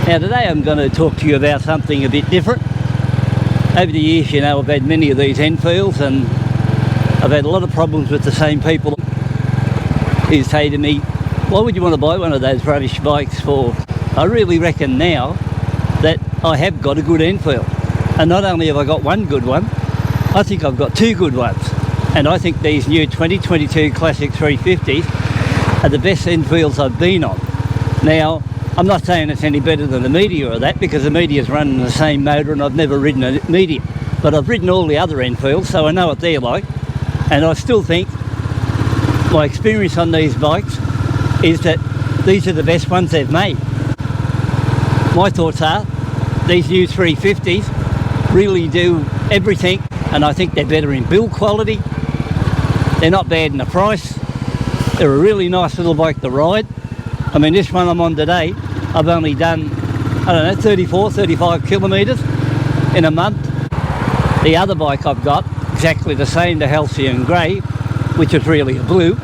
Now today I'm going to talk to you about something a bit different. Over the years, you know, I've had many of these Enfields and I've had a lot of problems with the same people who say to me, why would you want to buy one of those rubbish bikes for? I really reckon now that I have got a good Enfield. And not only have I got one good one, I think I've got two good ones. And I think these new 2022 Classic 350s are the best Enfields I've been on. Now, I'm not saying it's any better than the Media or that, because the Media's running the same motor and I've never ridden a Media. But I've ridden all the other Enfields, so I know what they're like. And I still think my experience on these bikes is that these are the best ones they've made. My thoughts are these new 350s really do everything, and I think they're better in build quality. They're not bad in the price. They're a really nice little bike to ride. I mean, this one I'm on today, I've only done, I don't know, 34, 35 kilometres in a month. The other bike I've got, exactly the same, the Halcyon Grey, which is really a blue,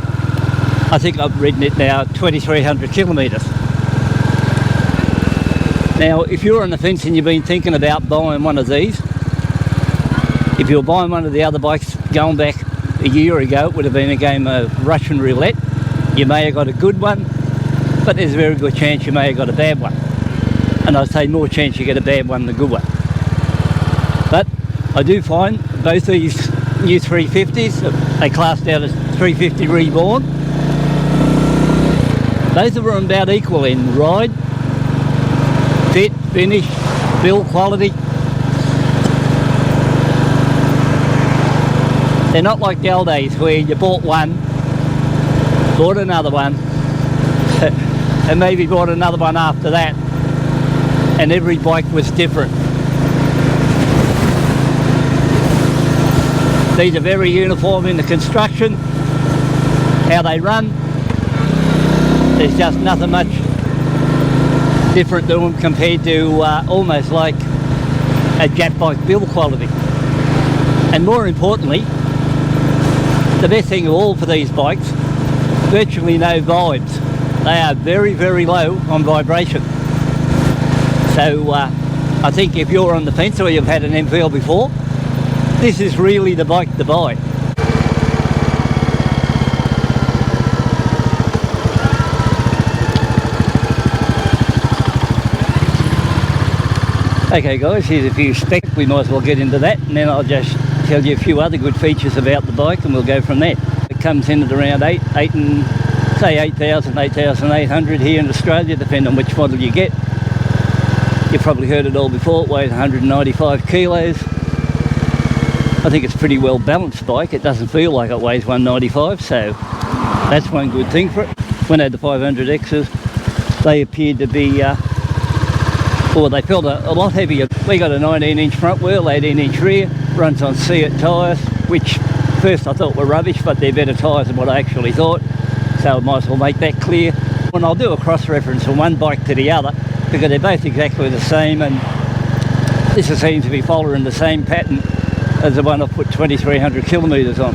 I think I've ridden it now 2,300 kilometres. Now, if you're on the fence and you've been thinking about buying one of these, if you're buying one of the other bikes going back a year ago, it would have been a game of Russian roulette. You may have got a good one, but there's a very good chance you may have got a bad one. And I'd say more chance you get a bad one than a good one. But I do find both these new 350s, they classed out as 350 Reborn. Both of them about equal in ride, fit, finish, build quality. They're not like the old days where you bought one, bought another one, and maybe bought another one after that, and every bike was different. These are very uniform in the construction, how they run. There's just nothing much different to them compared to almost like a Jap bike build quality. And more importantly, the best thing of all for these bikes, virtually no vibes. They are very, very low on vibration. So I think if you're on the fence or you've had an Enfield before, this is really the bike to buy. Okay guys, here's a few specs. We might as well get into that, and then I'll just tell you a few other good features about the bike and we'll go from there. It comes in at around 8,000, 8,800 here in Australia, depending on which model you get. You've probably heard it all before. It weighs 195 kilos. I think it's a pretty well balanced bike. It doesn't feel like it weighs 195, so that's one good thing for it. When I had the 500Xs, they appeared to be they felt a lot heavier. We got a 19-inch front wheel, 18-inch rear, runs on Seat tyres, which first I thought were rubbish, but they're better tyres than what I actually thought, so I might as well make that clear. And I'll do a cross-reference from one bike to the other, because they're both exactly the same, and this seems to be following the same pattern as the one I've put 2,300 kilometres on.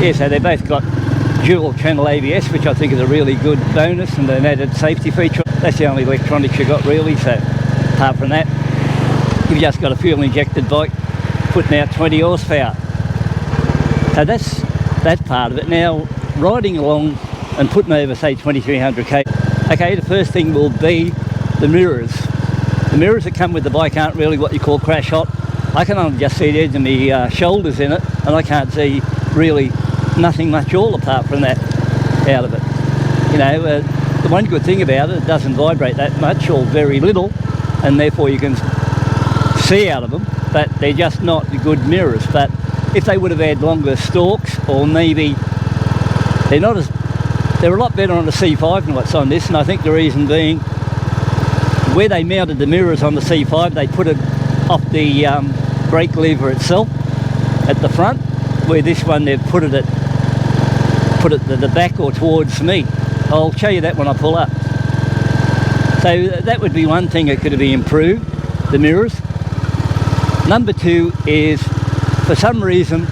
Yeah, so they both got dual channel ABS, which I think is a really good bonus, and an added safety feature. That's the only electronics you got really, so apart from that, you've just got a fuel injected bike putting out 20 horsepower. So that's that part of it. Now, riding along and putting over, say, 2,300k, okay, the first thing will be the mirrors. The mirrors that come with the bike aren't really what you call crash hot. I can only just see the edge of my shoulders in it, and I can't see really nothing much all apart from that out of it. You know, the one good thing about it, it doesn't vibrate that much or very little, and therefore you can see out of them, but they're just not good mirrors. But if they would have had longer stalks, or maybe they're a lot better on the C5 than what's on this, and I think the reason being where they mounted the mirrors on the C5, they put it off the brake lever itself at the front, where this one they've put it at the back or towards me. I'll show you that when I pull up. So that would be one thing that could be improved, the mirrors. Number two is, for some reason,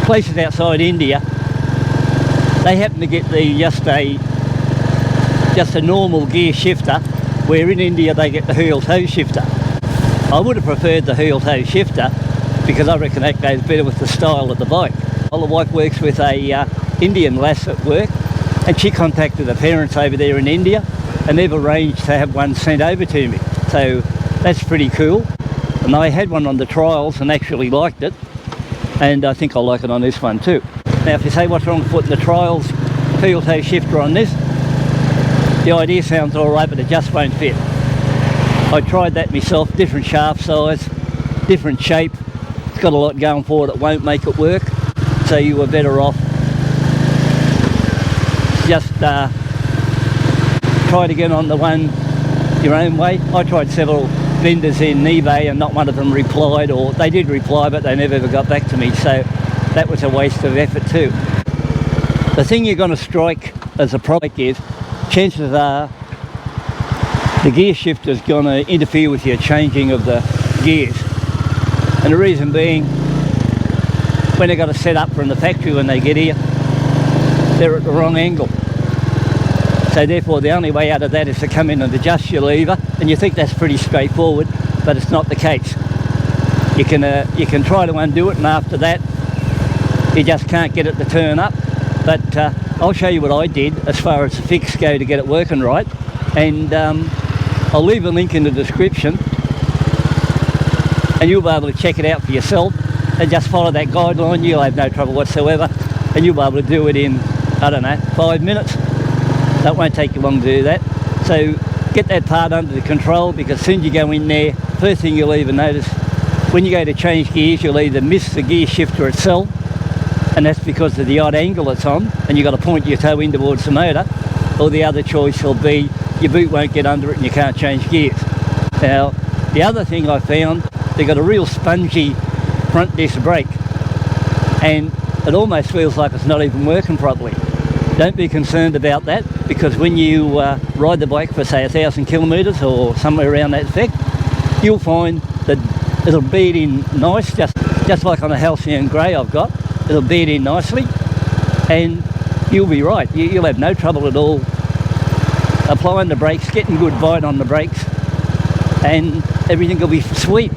places outside India, they happen to get just a normal gear shifter where in India they get the heel toe shifter. I would have preferred the heel toe shifter because I reckon that goes better with the style of the bike. Well, the wife works with a Indian lass at work, and she contacted the parents over there in India, and they've arranged to have one sent over to me. So that's pretty cool. And I had one on the trials and actually liked it, and I think I'll like it on this one too. Now, if you say what's wrong with putting the trials heel toe shifter on this, the idea sounds all right, but it just won't fit. I tried that myself, different shaft size, different shape. It's got a lot going for it, it won't make it work. So you were better off just try to get on the one your own way. I tried several vendors in eBay and not one of them replied, or they did reply but they never ever got back to me, so that was a waste of effort too. The thing you're going to strike as a product is, chances are the gear shifter is going to interfere with your changing of the gears. And the reason being, when they've got to set up from the factory when they get here, they're at the wrong angle. So therefore the only way out of that is to come in and adjust your lever, and you think that's pretty straightforward, but it's not the case. You can try to undo it, and after that you just can't get it to turn up. But I'll show you what I did as far as the fix go to get it working right, and I'll leave a link in the description and you'll be able to check it out for yourself and just follow that guideline. You'll have no trouble whatsoever, and you'll be able to do it in, I don't know, 5 minutes. That won't take you long to do that. So get that part under the control, because as soon as you go in there, first thing you'll even notice, when you go to change gears, you'll either miss the gear shifter itself, and that's because of the odd angle it's on, and you've got to point your toe in towards the motor, or the other choice will be your boot won't get under it and you can't change gears. Now, the other thing I found, they've got a real spongy front disc brake, and it almost feels like it's not even working properly. Don't be concerned about that, because when you ride the bike for say 1,000 kilometres or somewhere around that effect, you'll find that it'll bead in nice, just like on the Halcyon Grey I've got. It'll bead in nicely, and you'll be right. You'll have no trouble at all applying the brakes, getting good bite on the brakes, and everything will be sweet.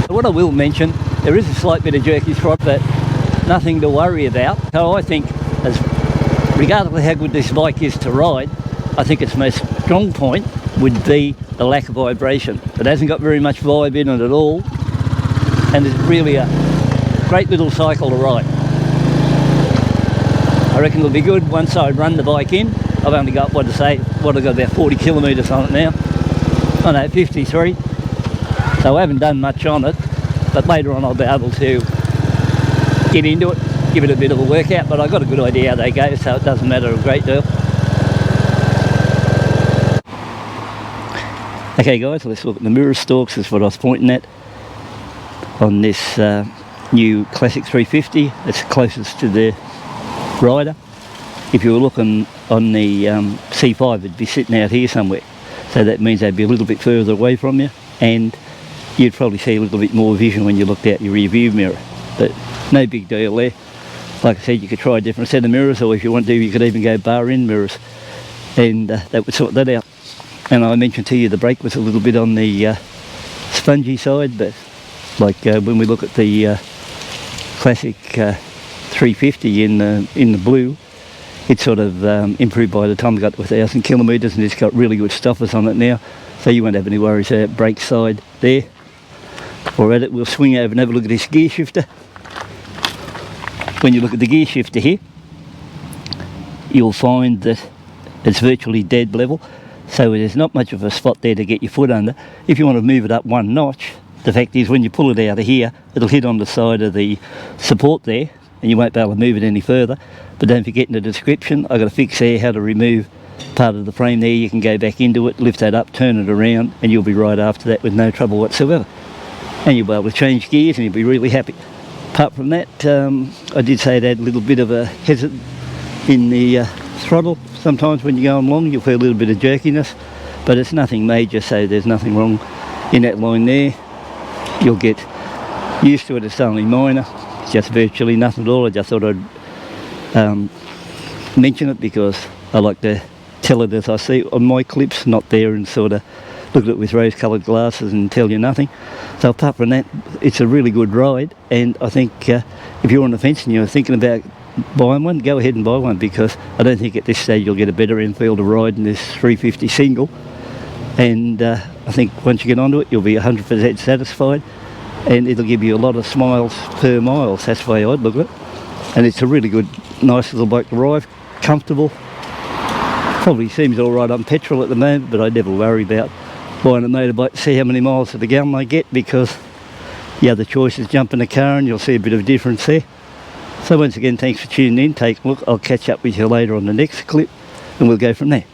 What I will mention, there is a slight bit of jerky throttle, but nothing to worry about. So I think, regardless of how good this bike is to ride, I think its most strong point would be the lack of vibration. It hasn't got very much vibe in it at all, and it's really a great little cycle to ride. I reckon it'll be good once I run the bike in. I've only got, I've got about 40 kilometres on it now. I know, 53. So I haven't done much on it, but later on I'll be able to get into it, give it a bit of a workout, but I've got a good idea how they go, so it doesn't matter a great deal. Okay guys, let's look at the mirror stalks. That's what I was pointing at on this new Classic 350. It's closest to the rider. If you were looking on the C5, it'd be sitting out here somewhere, so that means they'd be a little bit further away from you, and you'd probably see a little bit more vision when you looked out your rear view mirror, but no big deal there. Like I said, you could try a different set of mirrors, or if you want to, you could even go bar end mirrors, and that would sort that out. And I mentioned to you the brake was a little bit on the spongy side, but like when we look at the Classic 350 in the blue, it's sort of improved by the time we got to 1,000 kilometres, and it's got really good stuffers on it now, so you won't have any worries about brake side there. Or at it, we'll swing over and have a look at this gear shifter. When you look at the gear shifter here, you'll find that it's virtually dead level, so there's not much of a spot there to get your foot under. If you want to move it up one notch, the fact is when you pull it out of here, it'll hit on the side of the support there, and you won't be able to move it any further. But don't forget, in the description I've got a fix there how to remove part of the frame there. You can go back into it, lift that up, turn it around, and you'll be right after that with no trouble whatsoever. And you'll be able to change gears and you'll be really happy. Apart from that, I did say it had a little bit of a hesitant in the throttle. Sometimes when you're going along you'll feel a little bit of jerkiness, but it's nothing major, so there's nothing wrong in that line there. You'll get used to it, it's only minor, it's just virtually nothing at all. I just thought I'd mention it because I like to tell it as I see it on my clips, not there and sort of look at it with rose-coloured glasses and tell you nothing. So apart from that, it's a really good ride, and I think if you're on the fence and you're thinking about buying one, go ahead and buy one, because I don't think at this stage you'll get a better Enfield to ride than this 350 single. And I think once you get onto it, you'll be 100% satisfied, and it'll give you a lot of smiles per mile. That's the way I'd look at it. And it's a really good, nice little bike to ride, comfortable. Probably seems all right on petrol at the moment, but I never worry about buying a motorbike to see how many miles to the gallon I get, because the other choice is jump in the car and you'll see a bit of a difference there. So once again, thanks for tuning in. Take a look. I'll catch up with you later on the next clip, and we'll go from there.